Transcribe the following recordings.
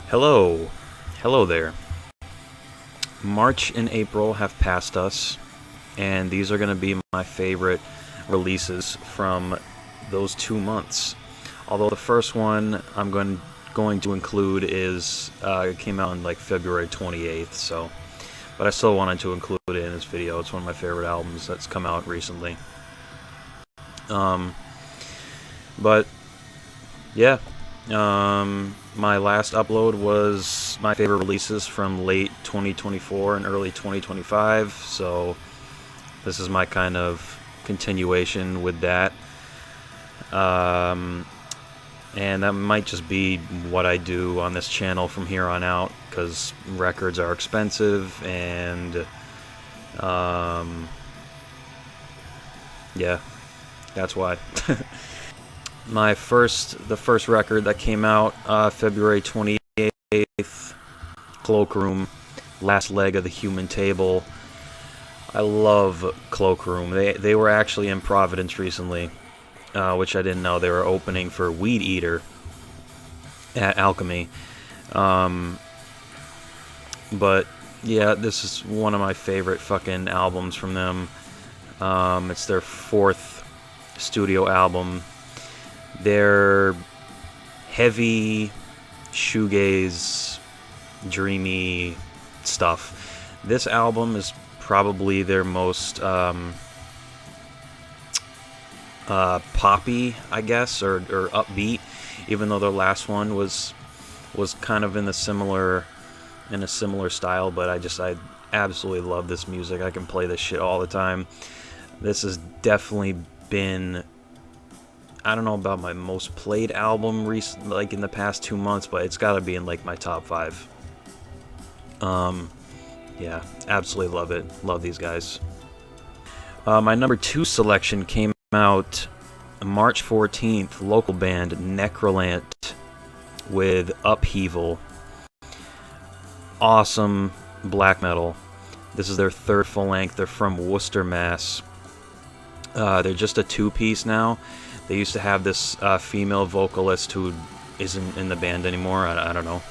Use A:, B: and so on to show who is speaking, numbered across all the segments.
A: Hello. Hello there. March and April have passed us, and these are going to be my favorite releases from those 2 months. Although the first one I'm going to include is it came out on like February 28th, so but I still wanted to include it in this video. It's one of my favorite albums that's come out recently. But yeah, my last upload was my favorite releases from late 2024 and early 2025, so this is my kind of continuation with that. And that might just be what I do on this channel from here on out, because records are expensive, and yeah, that's why. The first record that came out February 28th, Cloakroom, Last Leg of the Human Table. I love Cloakroom. They were actually in Providence recently, which I didn't know. They were opening for Weed Eater at Alchemy. But yeah, this is one of my favorite fucking albums from them. It's their 4th studio album. They're heavy, shoegaze, dreamy stuff. This album is probably their most poppy, I guess, or upbeat, even though their last one was kind of in a similar style. But I absolutely love this music. I can play this shit all the time. This has definitely been, I don't know about my most played album like in the past 2 months, but it's got to be in like my top 5. Yeah, absolutely love it. Love these guys. My number 2 selection came out March 14th. Local band Necralant with Uphevil. Awesome black metal. This is their 3rd full length. They're from Worcester, Mass. They're just a 2-piece now. They used to have this female vocalist who isn't in the band anymore. I don't know.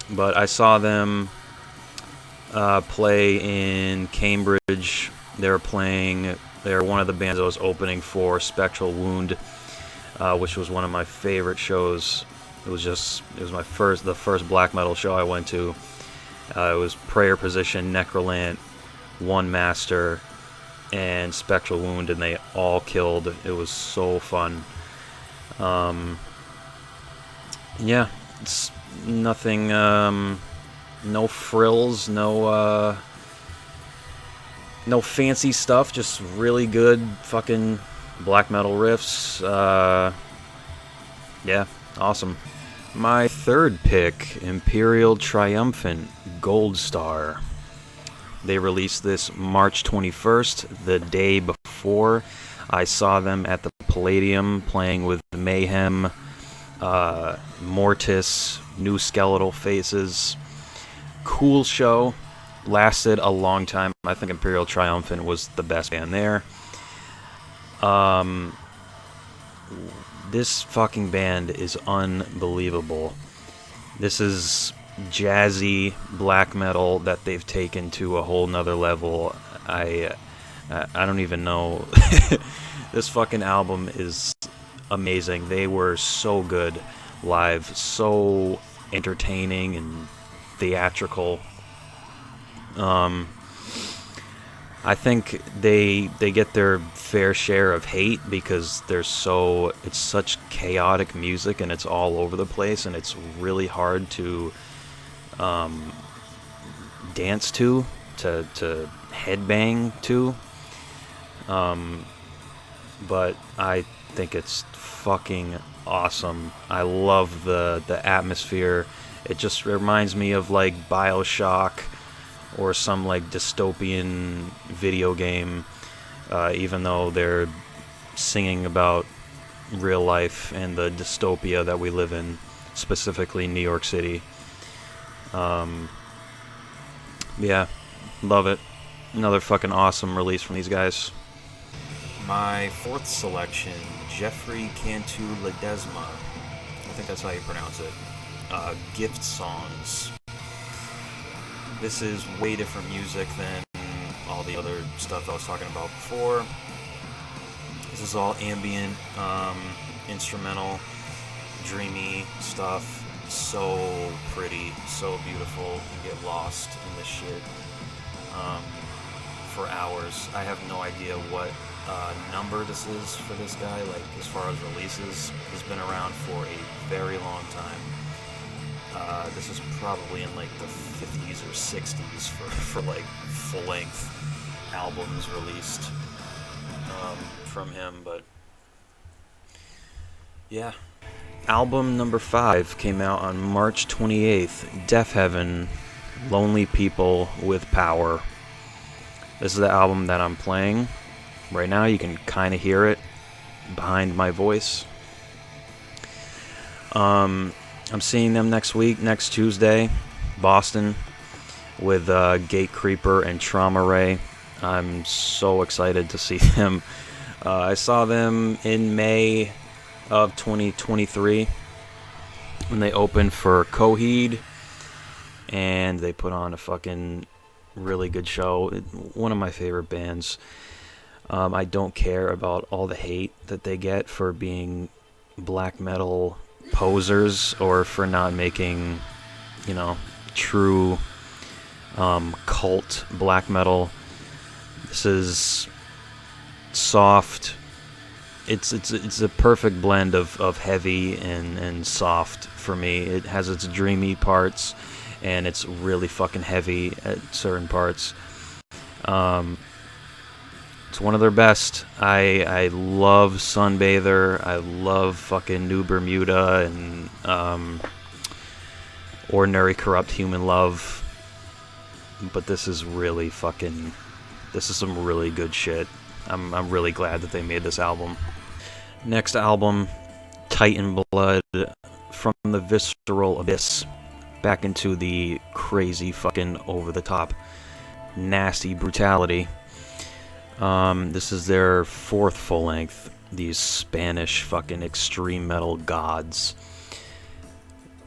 A: But I saw them play in Cambridge. They're one of the bands I was opening for Spectral Wound, which was one of my favorite shows. It was the first black metal show I went to. It was Prayer Position, Necralant, One Master, and Spectral Wound, and they all killed. It was so fun. Yeah, it's nothing, no frills, no fancy stuff, just really good fucking black metal riffs. Yeah, awesome. My 3rd pick, Imperial Triumphant, Goldstar. They released this March 21st, the day before. I saw them at the Palladium playing with Mayhem, Mortis, New Skeletal Faces. Cool show. Lasted a long time. I think Imperial Triumphant was the best band there. This fucking band is unbelievable. This is jazzy black metal that they've taken to a whole nother level. I don't even know. This fucking album is amazing. They were so good live, so entertaining and theatrical. I think they get their fair share of hate because it's such chaotic music and it's all over the place, and it's really hard to dance to headbang to. But I think it's fucking awesome. I love the atmosphere. It just reminds me of like BioShock or some like dystopian video game, even though they're singing about real life and the dystopia that we live in, specifically New York City. Yeah, love it. Another fucking awesome release from these guys. My 4th selection, Jefre Cantu-Ledesma. think that's how you pronounce it. Gift Songs. This is way different music than all the other stuff I was talking about before. This is all ambient, instrumental, dreamy stuff. So pretty, so beautiful. You get lost in this shit for hours. I have no idea what number this is for this guy, like as far as releases. He's been around for a very long time. This is probably in like the 50s or 60s for like full-length albums released from him, but yeah. Album number 5 came out on March 28th, Deafheaven, Lonely People with Power. This is the album that I'm playing right now. You can kind of hear it behind my voice. I'm seeing them next week, next Tuesday, Boston, with Gate Creeper and Trauma Ray. I'm so excited to see them. I saw them in May of 2023 when they opened for Coheed, and they put on a fucking really good show. One of my favorite bands. I don't care about all the hate that they get for being black metal posers or for not making, you know, true cult black metal. This is soft. It's a perfect blend of heavy and soft for me. It has its dreamy parts, and it's really fucking heavy at certain parts. It's one of their best. I love Sunbather. I love fucking New Bermuda and Ordinary Corrupt Human Love. But this is really fucking... This is some really good shit. I'm really glad that they made this album. Next album, Teitanblood, from the Visceral Abyss, back into the crazy fucking over-the-top nasty brutality. This is their 4th full-length, these Spanish fucking extreme metal gods.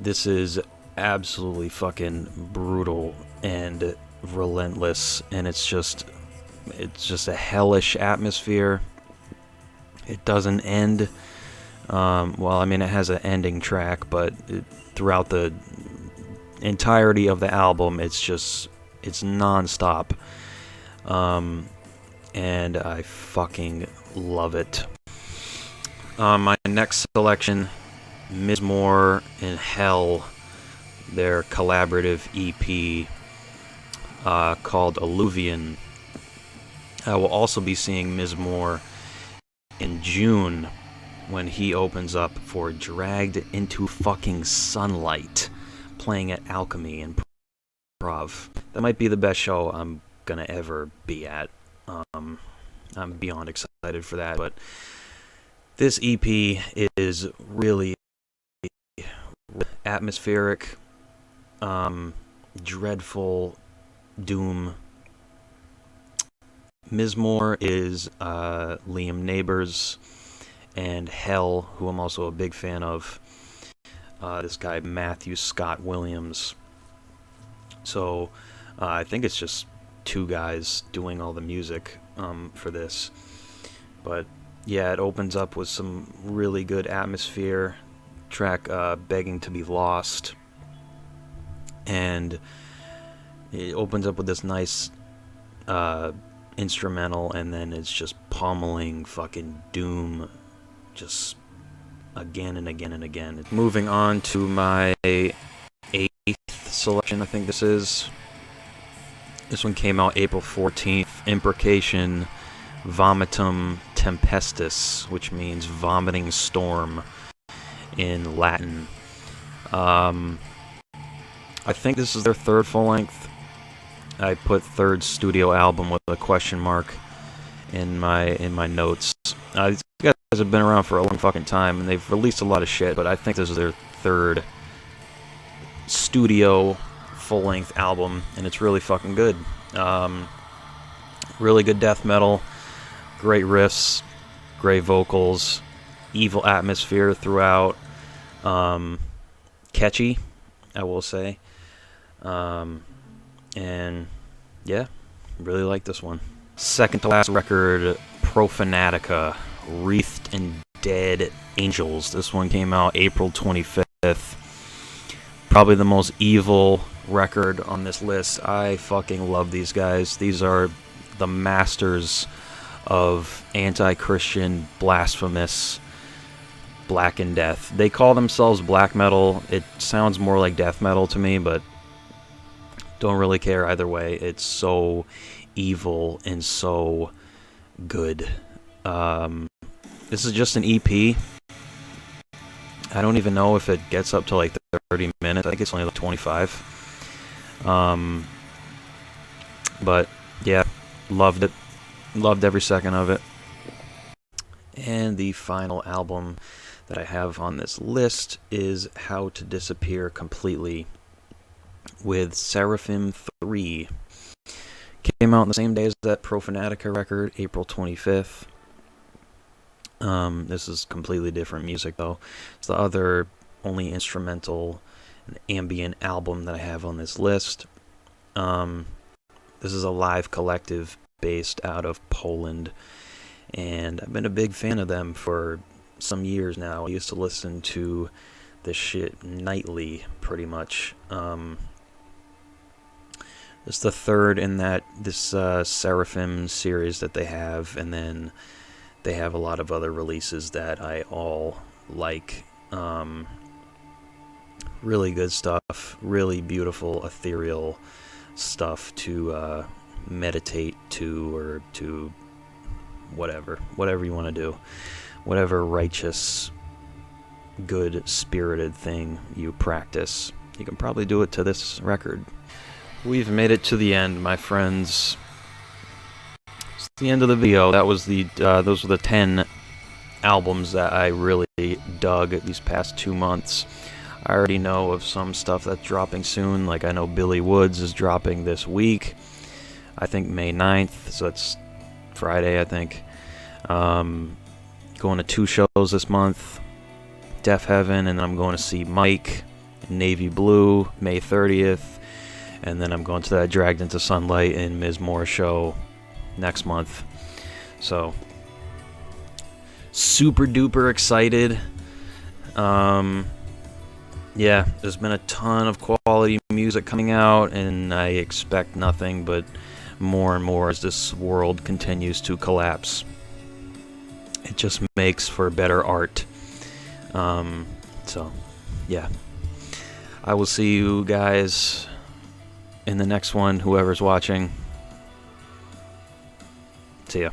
A: This is absolutely fucking brutal and relentless, and it's just a hellish atmosphere. It doesn't end. Well, I mean, it has an ending track, but throughout the entirety of the album, it's non-stop. And I fucking love it. My next selection, Mizmor and Hell, their collaborative EP called Alluvion. I will also be seeing Mizmor in June when he opens up for Dragged Into Fucking Sunlight, playing at Alchemy in Improv. That might be the best show I'm gonna ever be at. I'm beyond excited for that, but this EP is really atmospheric, dreadful doom. Mizmor is Liam Neighbors, and Hell, who I'm also a big fan of, this guy Matthew Scott Williams. So I think it's just 2 guys doing all the music for this. But yeah, it opens up with some really good atmosphere. Track Begging to Be Lost. And it opens up with this nice instrumental, and then it's just pummeling fucking doom just again and again and again. Moving on to my 8th selection, I think this is. This one came out April 14th. Imprecation Vomitum Tempestus, which means vomiting storm in Latin. I think this is their 3rd full-length. I put 3rd studio album with a question mark in my notes. These guys have been around for a long fucking time, and they've released a lot of shit, but I think this is their 3rd studio full-length album, and it's really fucking good. Really good death metal, great riffs, great vocals, evil atmosphere throughout. Catchy, I will say. And yeah, really like this one. Second to last record, Profanatica, Wreathed in Dead Angels. This one came out April 25th. Probably the most evil record on this list. I fucking love these guys. These are the masters of anti-Christian, blasphemous, blackened death. They call themselves black metal. It sounds more like death metal to me, but don't really care either way. It's so evil and so good. This is just an EP. I don't even know if it gets up to like 30 minutes. I think it's only like 25. But yeah, loved it. Loved every second of it. And the final album that I have on this list is How to Disappear Completely with Seraphim 3. Came out on the same day as that Profanatica record, April 25th. This is completely different music, though. It's the other only instrumental and ambient album that I have on this list. This is a live collective based out of Poland, and I've been a big fan of them for some years now. I used to listen to this shit nightly, pretty much. It's the third in this Seraphim series that they have, and then they have a lot of other releases that I all like. Really good stuff, really beautiful, ethereal stuff to meditate to, or to whatever you want to do. Whatever righteous, good, spirited thing you practice, you can probably do it to this record. We've made it to the end, my friends. It's the end of the video. That was those were the 10 albums that I really dug these past 2 months. I already know of some stuff that's dropping soon. Like, I know Billy Woods is dropping this week. I think May 9th, so it's Friday, I think. Going to 2 shows this month. Deafheaven, and then I'm going to see Mike in Navy Blue, May 30th. And then I'm going to that Dragged into Sunlight and Ms. Moore show next month. So, super duper excited. Yeah, there's been a ton of quality music coming out, and I expect nothing but more and more as this world continues to collapse. It just makes for better art. So, yeah. I will see you guys in the next one, whoever's watching. See ya.